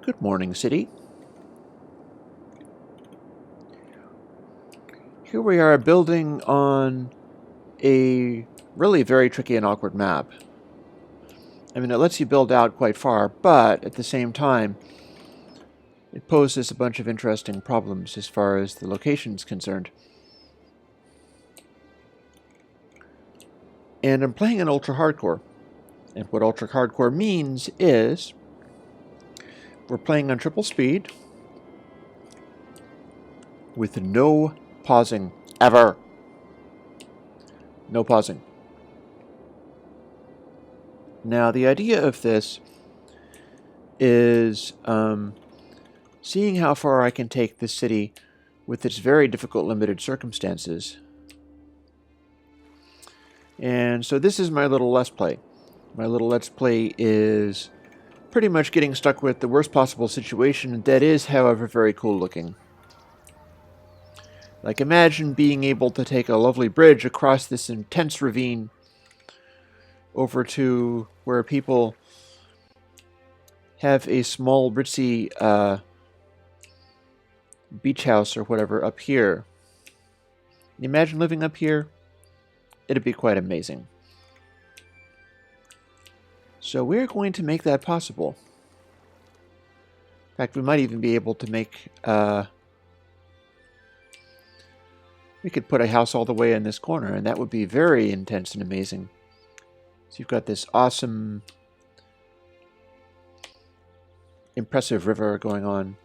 Good morning, city. Here we are building on a really very tricky and awkward map. I mean, it lets you build out quite far, but at the same time, it poses a bunch of interesting problems as far as the location is concerned. And I'm playing in ultra hardcore. And what ultra hardcore means is we're playing on triple speed with no pausing ever. No pausing. Now, the idea of this is seeing how far I can take this city with its very difficult limited circumstances. And so this is my little Let's Play. My little Let's Play is pretty much getting stuck with the worst possible situation that is, however, very cool looking. Like, imagine being able to take a lovely bridge across this intense ravine over to where people have a small ritzy beach house or whatever up here. Imagine living up here. It'd be quite amazing. So we're going to make that possible. In fact, we might even be able to make... we could put a house all the way in this corner, and that would be very intense and amazing. So you've got this awesome, impressive river going on.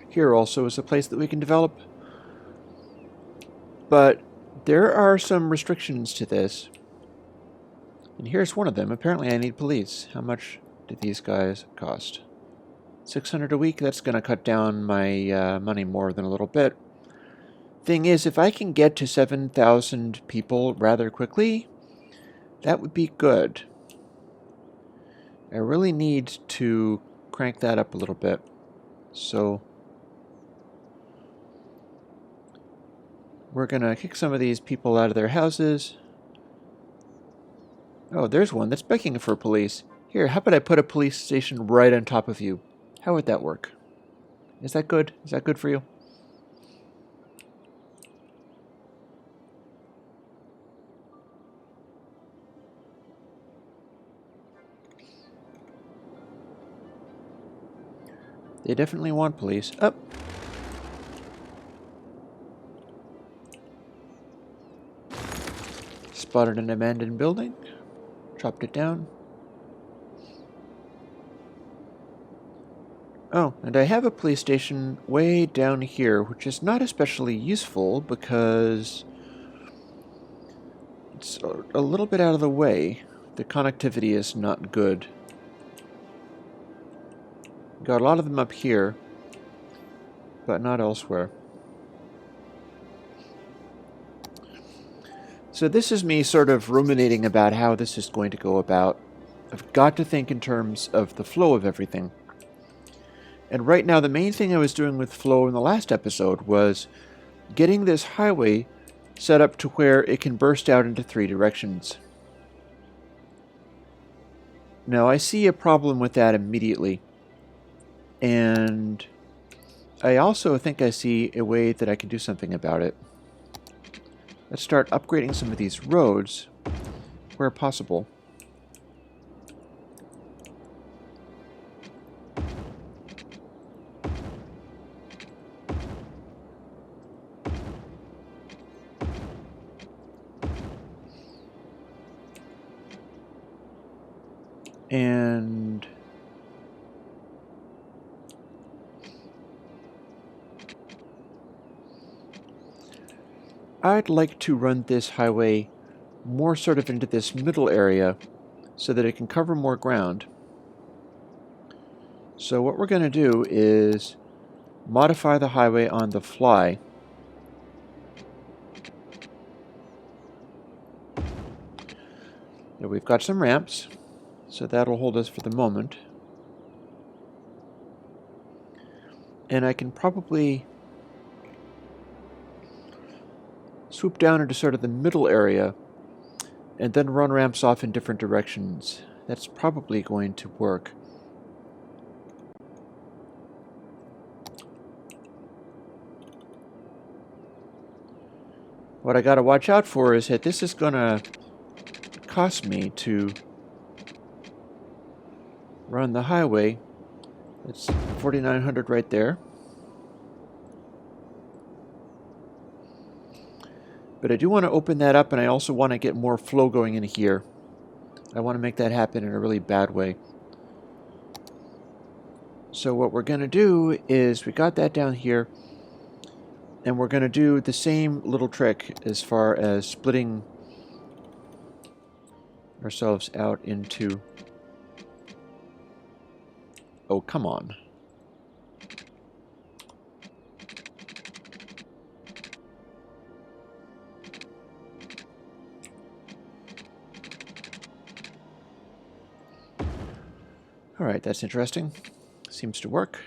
Here also is a place that we can develop. But there are some restrictions to this. And here's one of them. Apparently I need police. How much do these guys cost? 600 a week? That's going to cut down my money more than a little bit. Thing is, if I can get to 7,000 people rather quickly, that would be good. I really need to crank that up a little bit. So we're going to kick some of these people out of their houses. Oh, there's one that's begging for police. Here, how about I put a police station right on top of you? How would that work? Is that good? Is that good for you? They definitely want police. Up. Spotted an abandoned building. Chopped it down. Oh, and I have a police station way down here, which is not especially useful because it's a little bit out of the way. The connectivity is not good. Got a lot of them up here, but not elsewhere. So this is me sort of ruminating about how this is going to go about. I've got to think in terms of the flow of everything. And right now, the main thing I was doing with flow in the last episode was getting this highway set up to where it can burst out into 3 directions. Now, I see a problem with that immediately. And I also think I see a way that I can do something about it. Let's start upgrading some of these roads where possible. And I'd like to run this highway more sort of into this middle area so that it can cover more ground. So what we're going to do is modify the highway on the fly. Now we've got some ramps, so that'll hold us for the moment. And I can probably swoop down into sort of the middle area and then run ramps off in different directions. That's probably going to work. What I gotta watch out for is that this is gonna cost me to run the highway. It's 4,900 right there. But I do want to open that up, and I also want to get more flow going in here. I want to make that happen in a really bad way. So what we're going to do is, we got that down here, and we're going to do the same little trick as far as splitting ourselves out into... Oh, come on. Alright, that's interesting. Seems to work.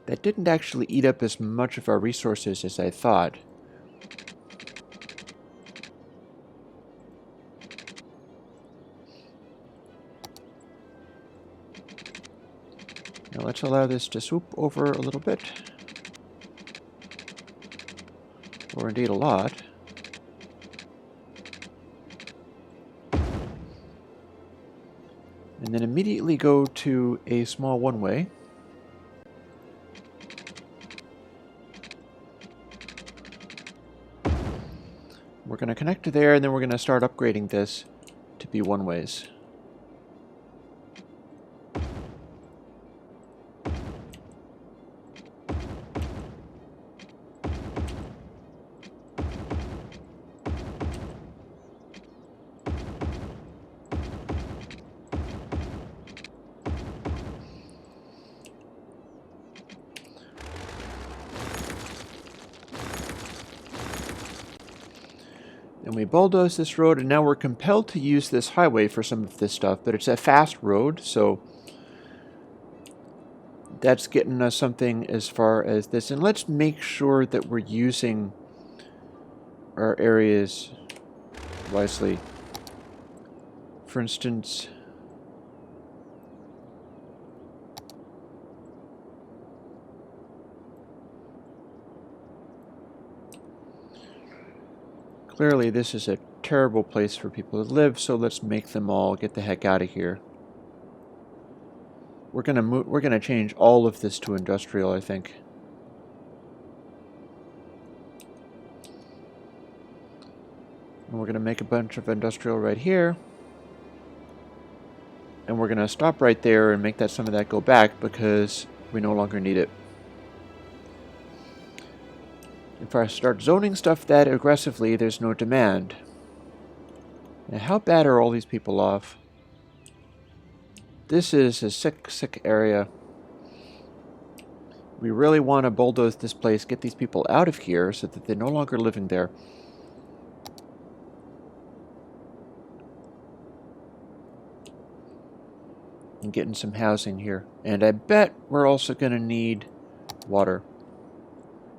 That didn't actually eat up as much of our resources as I thought. Now let's allow this to swoop over a little bit. Or indeed a lot. And then immediately go to a small one-way. We're going to connect to there, and then we're going to start upgrading this to be one-ways. And we bulldoze this road, and now we're compelled to use this highway for some of this stuff, but it's a fast road, so that's getting us something as far as this. And let's make sure that we're using our areas wisely. For instance, clearly this is a terrible place for people to live, so let's make them all get the heck out of here. We're gonna change all of this to industrial, I think. And we're gonna make a bunch of industrial right here. And we're gonna stop right there and make that some of that go back because we no longer need it. If I start zoning stuff that aggressively, there's no demand. Now, how bad are all these people off? This is a sick, sick area. We really want to bulldoze this place, get these people out of here so that they're no longer living there. And getting some housing here. And I bet we're also going to need water.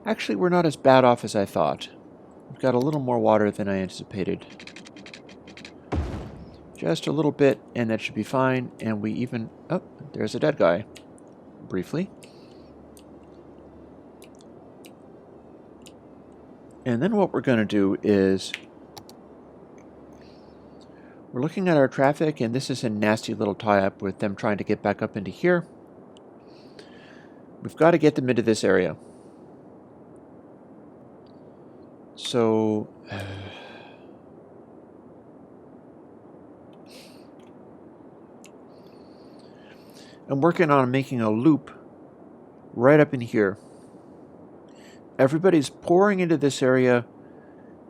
Actually, we're not as bad off as I thought. We've got a little more water than I anticipated. Just a little bit, and that should be fine. And we even... Oh, there's a dead guy. Briefly. And then what we're going to do is... We're looking at our traffic, and this is a nasty little tie-up with them trying to get back up into here. We've got to get them into this area. So... I'm working on making a loop right up in here. Everybody's pouring into this area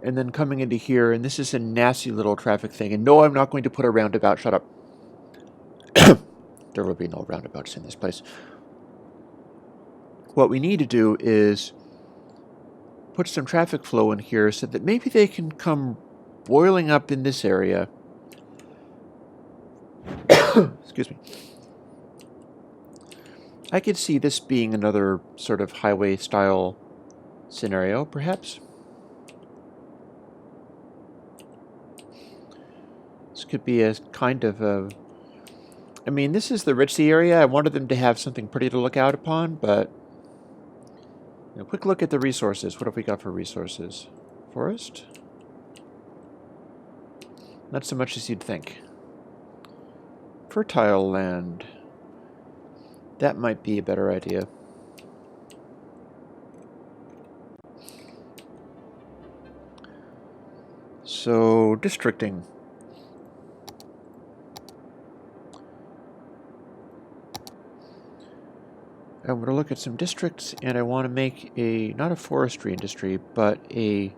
and then coming into here, and this is a nasty little traffic thing. And no, I'm not going to put a roundabout. Shut up. There will be no roundabouts in this place. What we need to do is put some traffic flow in here so that maybe they can come boiling up in this area Excuse me. I could see this being another sort of highway style scenario, perhaps. This could be a kind of a... I mean, this is the ritzy area. I wanted them to have something pretty to look out upon, but... A quick look at the resources. What have we got for resources? Forest? Not so much as you'd think. Fertile land. That might be a better idea. So, districting. I want to look at some districts, and I want to make a, not a forestry industry, but a...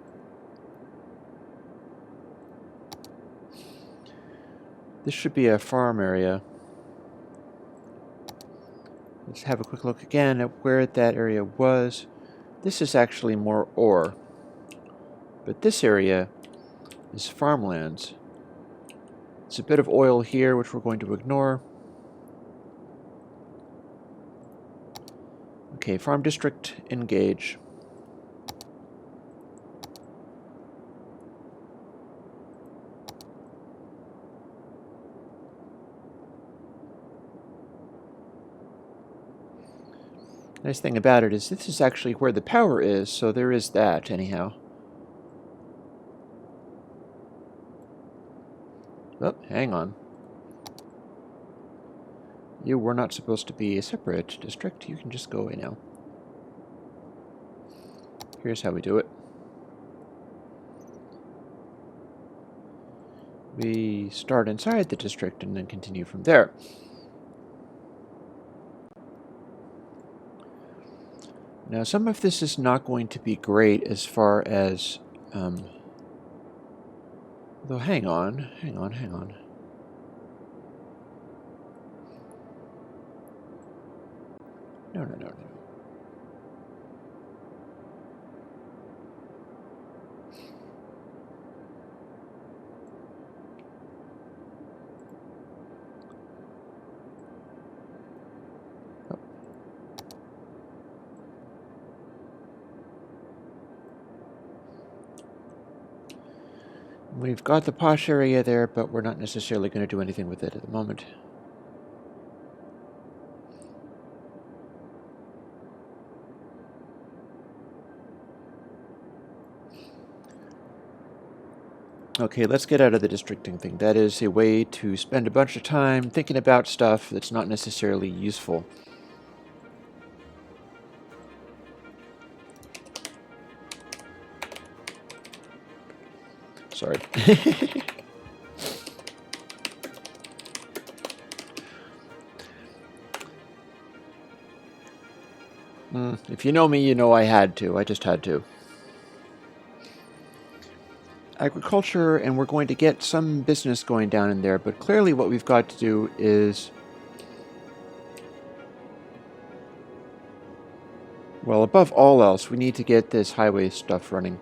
This should be a farm area. Let's have a quick look again at where that area was. This is actually more ore. But this area is farmlands. It's a bit of oil here, which we're going to ignore. Okay, farm district, engage. Nice thing about it is this is actually where the power is, so there is that, anyhow. Oh, hang on. You were not supposed to be a separate district. You can just go away now. Here's how we do it. We start inside the district and then continue from there. Now, some of this is not going to be great as far as... though, hang on. No. Oh. We've got the posh area there, but we're not necessarily going to do anything with it at the moment. Okay, let's get out of the districting thing. That is a way to spend a bunch of time thinking about stuff that's not necessarily useful. Sorry. If you know me, you know I had to. I just had to. Agriculture, and we're going to get some business going down in there, but clearly what we've got to do is... Well, above all else, we need to get this highway stuff running.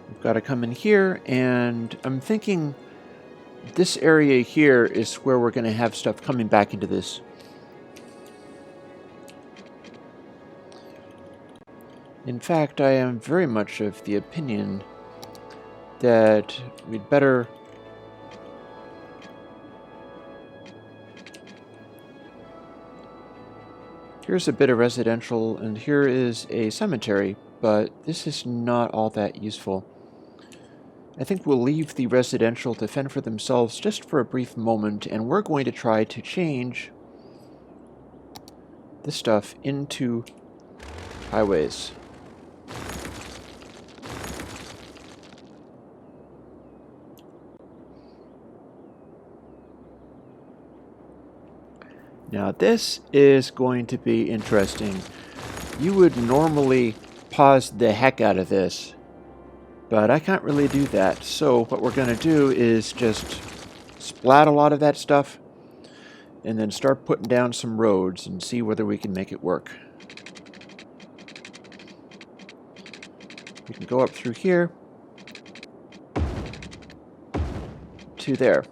We've got to come in here, and I'm thinking this area here is where we're going to have stuff coming back into this. In fact, I am very much of the opinion that we'd better... Here's a bit of residential, and here is a cemetery, but this is not all that useful. I think we'll leave the residential to fend for themselves just for a brief moment, and we're going to try to change this stuff into highways. Now this is going to be interesting. You would normally pause the heck out of this, but I can't really do that. So what we're going to do is just splat a lot of that stuff and then start putting down some roads and see whether we can make it work. We can go up through here. to there.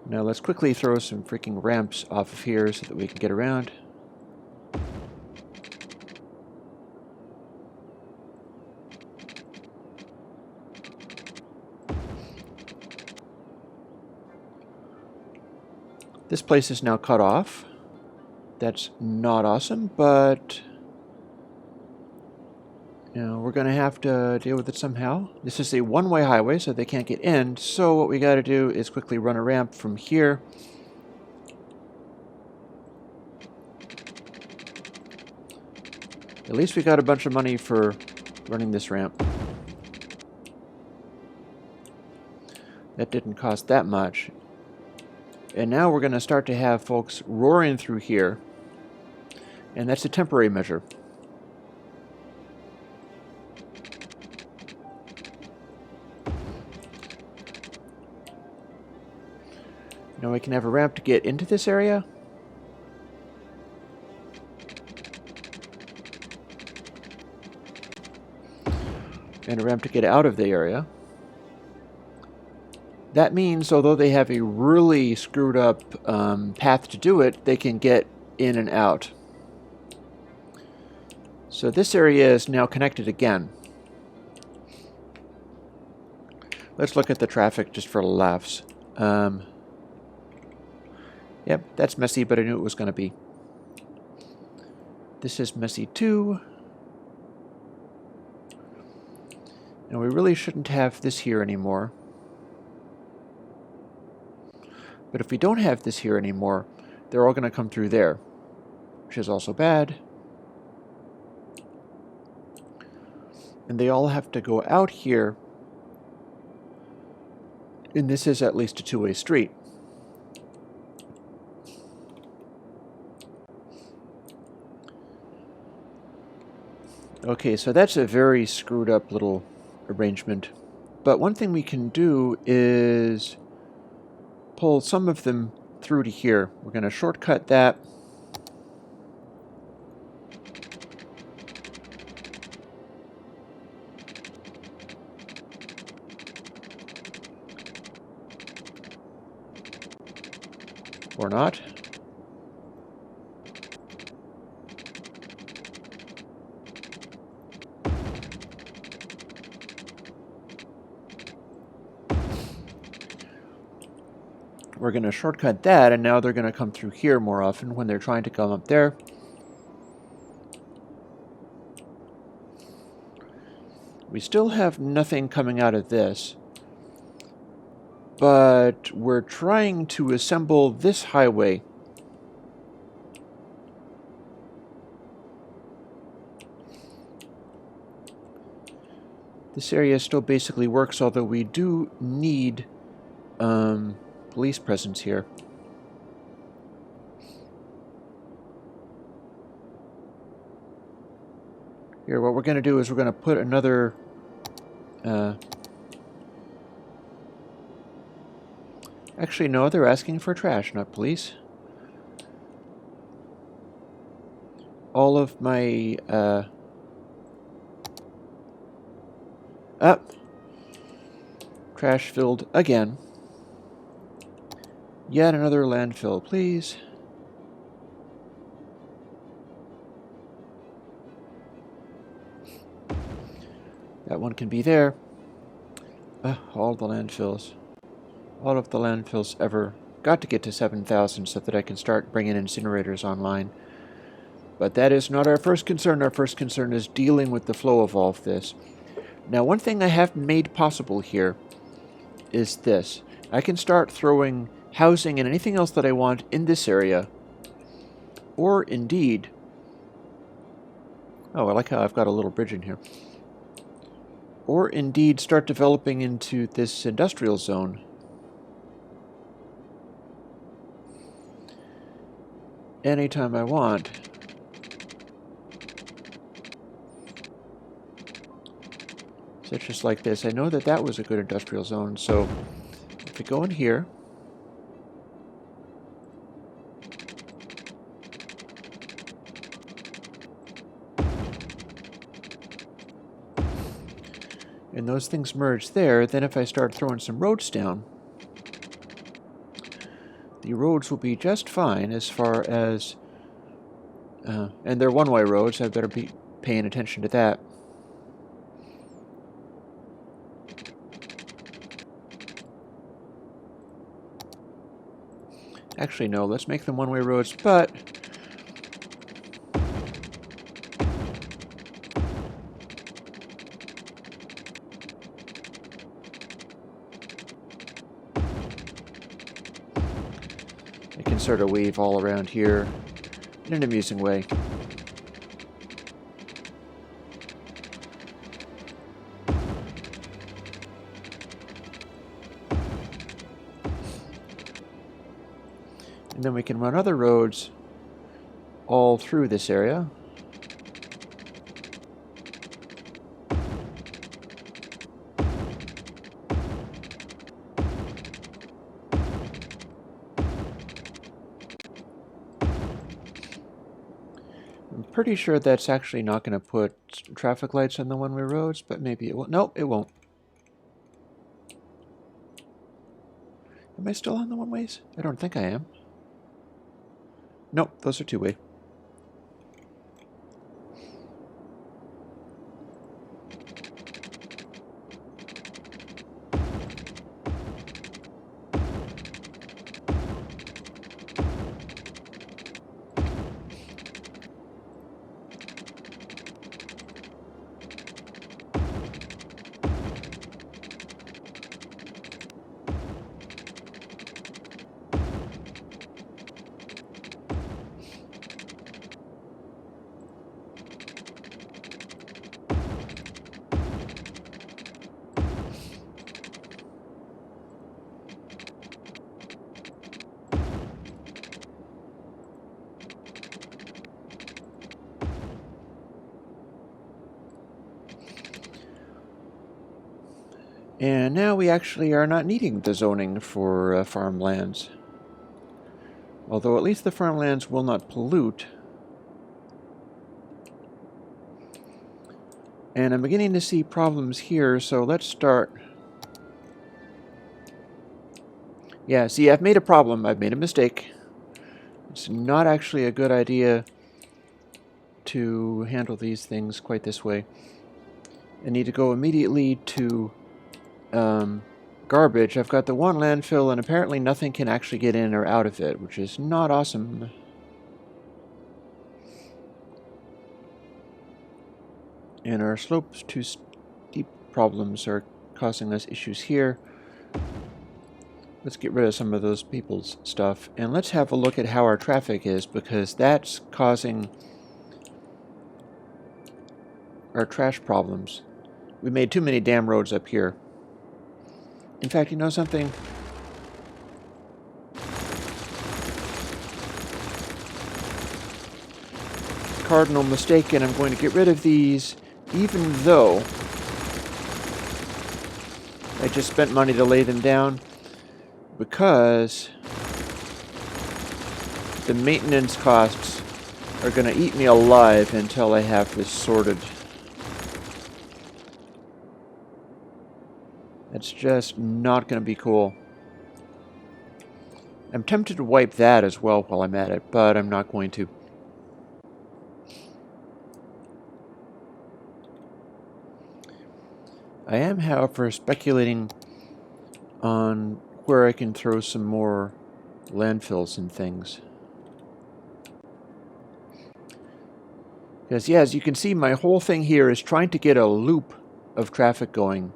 Now let's quickly throw some freaking ramps off of here so that we can get around. This place is now cut off. That's not awesome, but you know, we're going to have to deal with it somehow. This is a one-way highway, so they can't get in. So what we got to do is quickly run a ramp from here. At least we got a bunch of money for running this ramp. That didn't cost that much. And now we're going to start to have folks roaring through here. And that's a temporary measure. Now we can have a ramp to get into this area. And a ramp to get out of the area. That means, although they have a really screwed up path to do it, they can get in and out. So this area is now connected again. Let's look at the traffic just for laughs. Yep, that's messy, but I knew it was going to be. This is messy too. And we really shouldn't have this here anymore. But if we don't have this here anymore, they're all going to come through there, which is also bad. And they all have to go out here. And this is at least a two-way street. Okay, so that's a very screwed up little arrangement. But one thing we can do is pull some of them through to here. We're going to shortcut that. Or not. We're going to shortcut that, and now they're going to come through here more often when they're trying to come up there. We still have nothing coming out of this, but we're trying to assemble this highway. This area still basically works, although we do need police presence here. Here, what we're going to do is we're going to put another actually, no, they're asking for trash, not police. All of my trash filled again. Yet another landfill, please. That one can be there. All the landfills. All of the landfills ever. Got to get to 7,000 so that I can start bringing incinerators online. But that is not our first concern. Our first concern is dealing with the flow of all of this. Now, one thing I have made possible here is this. I can start throwing housing and anything else that I want in this area. Or indeed... Oh, I like how I've got a little bridge in here. Or indeed start developing into this industrial zone. Anytime I want. Such as like this. I know that that was a good industrial zone, so if we go in here, and those things merge there, then if I start throwing some roads down, the roads will be just fine as far as... and they're one-way roads, I better be paying attention to that. Actually, no, let's make them one-way roads, but... I can sort of weave all around here in an amusing way. And then we can run other roads all through this area. I'm pretty sure that's actually not going to put traffic lights on the one-way roads, but maybe it will. Nope, it won't. Am I still on the one-ways? I don't think I am. Nope, those are two-way. And now we actually are not needing the zoning for farmlands. Although at least the farmlands will not pollute. And I'm beginning to see problems here, so let's start. Yeah, see, I've made a problem. I've made a mistake. It's not actually a good idea to handle these things quite this way. I need to go immediately to garbage. I've got the one landfill, and apparently nothing can actually get in or out of it, which is not awesome. And our slopes to steep problems are causing us issues here. Let's get rid of some of those people's stuff, and let's have a look at how our traffic is, because that's causing our trash problems. We made too many damn roads up here. In fact, you know something? Cardinal mistake, and I'm going to get rid of these, even though I just spent money to lay them down, because the maintenance costs are going to eat me alive until I have this sorted. It's just not going to be cool. I'm tempted to wipe that as well while I'm at it, but I'm not going to. I am, however, speculating on where I can throw some more landfills and things. Because, yeah, as you can see, my whole thing here is trying to get a loop of traffic going.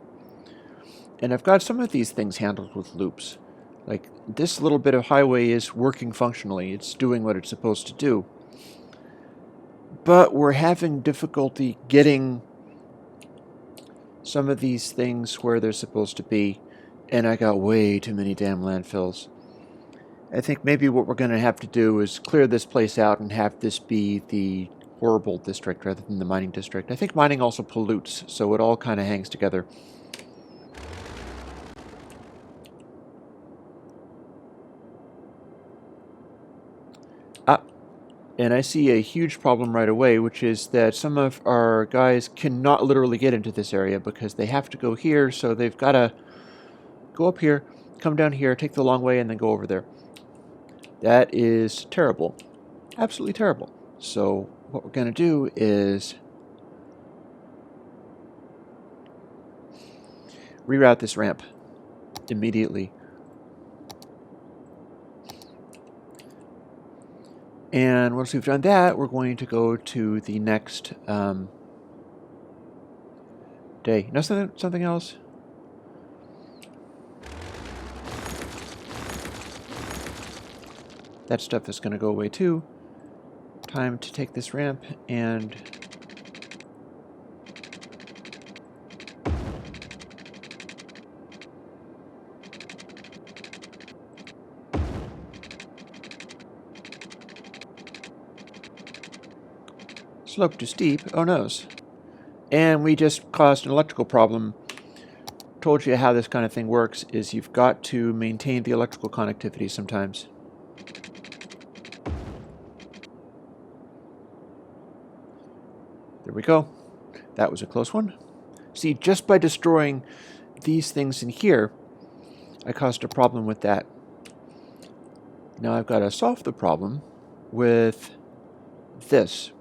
And I've got some of these things handled with loops. Like, this little bit of highway is working functionally. It's doing what it's supposed to do. But we're having difficulty getting some of these things where they're supposed to be. And I got way too many damn landfills. I think maybe what we're going to have to do is clear this place out and have this be the horrible district rather than the mining district. I think mining also pollutes, so it all kind of hangs together. And I see a huge problem right away, which is that some of our guys cannot literally get into this area because they have to go here, so they've got to go up here, come down here, take the long way, and then go over there. That is terrible. Absolutely terrible. So what we're going to do is reroute this ramp immediately. And once we've done that, we're going to go to the next day. No, something else? That stuff is going to go away too. Time to take this ramp and slope too steep. Oh noes. And we just caused an electrical problem. Told you how this kind of thing works is you've got to maintain the electrical connectivity sometimes. There we go. That was a close one. See, just by destroying these things in here, I caused a problem with that. Now I've got to solve the problem with this,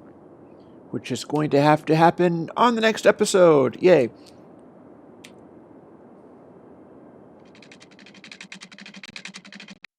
which is going to have to happen on the next episode. Yay!